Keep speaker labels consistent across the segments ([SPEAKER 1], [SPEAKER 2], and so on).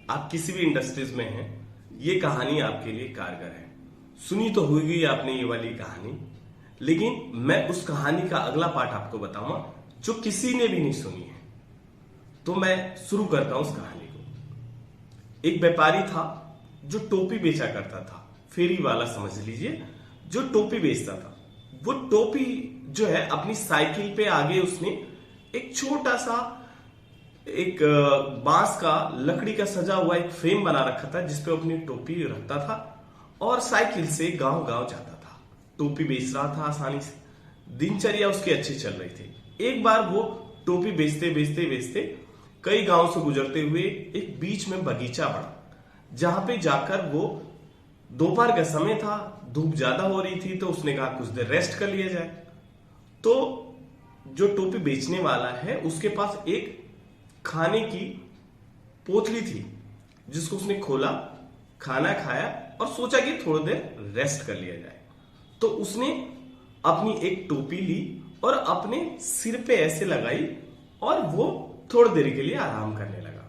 [SPEAKER 1] आप किसी भी इंडस्ट्रीज में हैं, ये कहानी आपके लिए कारगर है। सुनी तो होगी आपने ये वाली कहानी, लेकिन मैं उस कहानी का अगला पार्ट आपको बताऊंगा जो किसी ने भी नहीं सुनी है। तो मैं शुरू करता हूं उस कहानी को। एक व्यापारी था जो टोपी बेचा करता था, फेरी वाला समझ लीजिए, जो टोपी बेचता था। वो टोपी जो है अपनी साइकिल पे आगे उसने एक छोटा सा एक बांस का लकड़ी का सजा हुआ एक फ्रेम बना रखा था जिसपे अपनी टोपी रखता था और साइकिल से गांव गांव जाता था। टोपी बेच रहा था आसानी से, दिनचर्या उसकी अच्छी चल रही थी। एक बार वो टोपी बेचते बेचते बेचते कई गांव से गुजरते हुए एक बीच में बगीचा पड़ा, जहां पे जाकर वो दोपहर का समय था, धूप ज्यादा हो रही थी, तो उसने कहा कुछ देर रेस्ट कर लिया जाए। तो जो टोपी बेचने वाला है उसके पास एक खाने की पोतली थी जिसको उसने खोला, खाना खाया और सोचा कि थोड़ी देर रेस्ट कर लिया जाए। तो उसने अपनी एक टोपी ली और अपने सिर पे ऐसे लगाई और वो थोड़ी देर के लिए आराम करने लगा।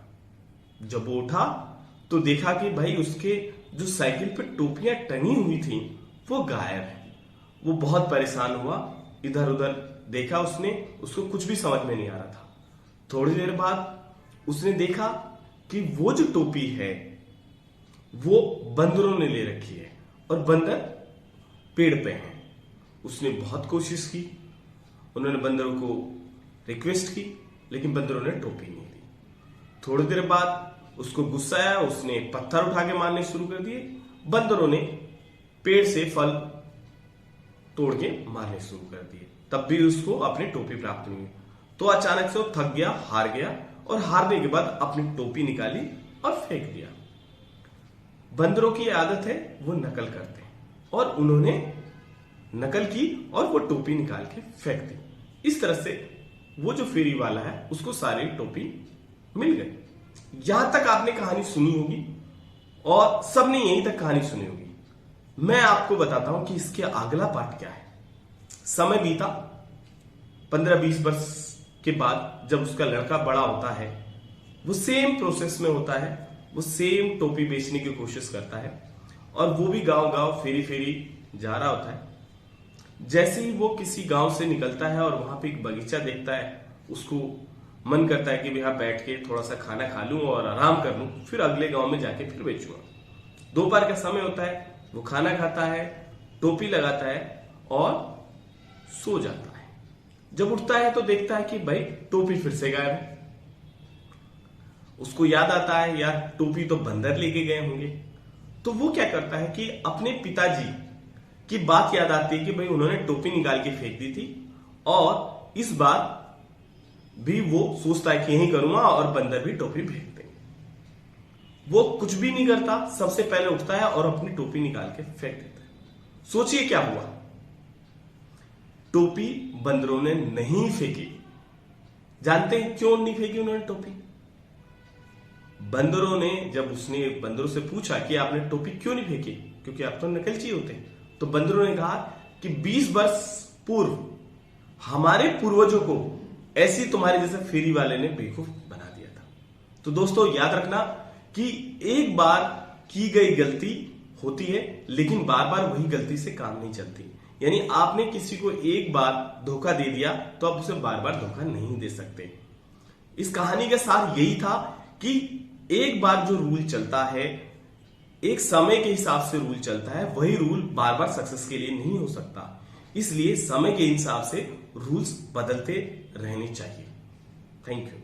[SPEAKER 1] जब वो उठा तो देखा कि भाई उसके जो साइकिल पे टोपियां टंगी हुई थी वो गायब है। वो बहुत परेशान हुआ, इधर उधर देखा उसने, उसको कुछ भी समझ में नहीं आ रहा था। थोड़ी देर बाद उसने देखा कि वो जो टोपी है वो बंदरों ने ले रखी है और बंदर पेड़ पे हैं। उसने बहुत कोशिश की, उन्होंने बंदरों को रिक्वेस्ट की, लेकिन बंदरों ने टोपी नहीं दी। थोड़ी देर बाद उसको गुस्सा आया, उसने पत्थर उठा के मारने शुरू कर दिए। बंदरों ने पेड़ से फल तोड़ के मारने शुरू कर दिए, तब भी उसको अपनी टोपी प्राप्त नहीं हुई। तो अचानक से वो थक गया, हार गया और हारने के बाद अपनी टोपी निकाली और फेंक दिया। बंदरों की आदत है, वो नकल करते हैं और उन्होंने नकल की और वो टोपी निकाल के फेंक दी। इस तरह से वो जो फेरी वाला है उसको सारी टोपी मिल गई। यहां तक आपने कहानी सुनी होगी और सबने यहीं तक कहानी सुनी होगी। मैं आपको बताता हूं कि इसके अगला पार्ट क्या है। समय बीता 15-20 वर्ष के बाद जब उसका लड़का बड़ा होता है, वो सेम प्रोसेस में होता है, वो सेम टोपी बेचने की कोशिश करता है और वो भी गांव गांव फेरी फेरी जा रहा होता है। जैसे ही वो किसी गांव से निकलता है और वहां पे एक बगीचा देखता है, उसको मन करता है कि यहाँ बैठ के थोड़ा सा खाना खा लूं और आराम कर लूं, फिर अगले गांव में जाके फिर बेचूंगा। दोपहर का समय होता है, वो खाना खाता है, टोपी लगाता है और सो जाता है। जब उठता है तो देखता है कि भाई टोपी फिर से गायब है। उसको याद आता है यार टोपी तो बंदर लेके गए होंगे। तो वो क्या करता है कि अपने पिताजी की बात याद आती है कि भाई उन्होंने टोपी निकाल के फेंक दी थी और इस बार भी वो सोचता है कि यही करूंगा और बंदर भी टोपी फेंक देंगे। वो कुछ भी नहीं करता, सबसे पहले उठता है और अपनी टोपी निकाल के फेंक देता है। सोचिए क्या हुआ। टोपी बंदरों ने नहीं फेंकी। जानते हैं क्यों नहीं फेंकी उन्होंने टोपी? बंदरों ने, जब उसने बंदरों से पूछा कि आपने टोपी क्यों नहीं फेंकी, क्योंकि आप तो नकलची होते हैं, तो बंदरों ने कहा कि 20 वर्ष पूर्व हमारे पूर्वजों को ऐसी तुम्हारे जैसे फेरी वाले ने बेवकूफ बना दिया था। तो दोस्तों याद रखना कि एक बार की गई गलती होती है, लेकिन बार बार वही गलती से काम नहीं चलती। यानी आपने किसी को एक बार धोखा दे दिया तो आप उसे बार बार धोखा नहीं दे सकते। इस कहानी का सार यही था कि एक बार जो रूल चलता है, एक समय के हिसाब से रूल चलता है, वही रूल बार बार सक्सेस के लिए नहीं हो सकता। इसलिए समय के हिसाब से रूल्स बदलते रहने चाहिए। Thank you.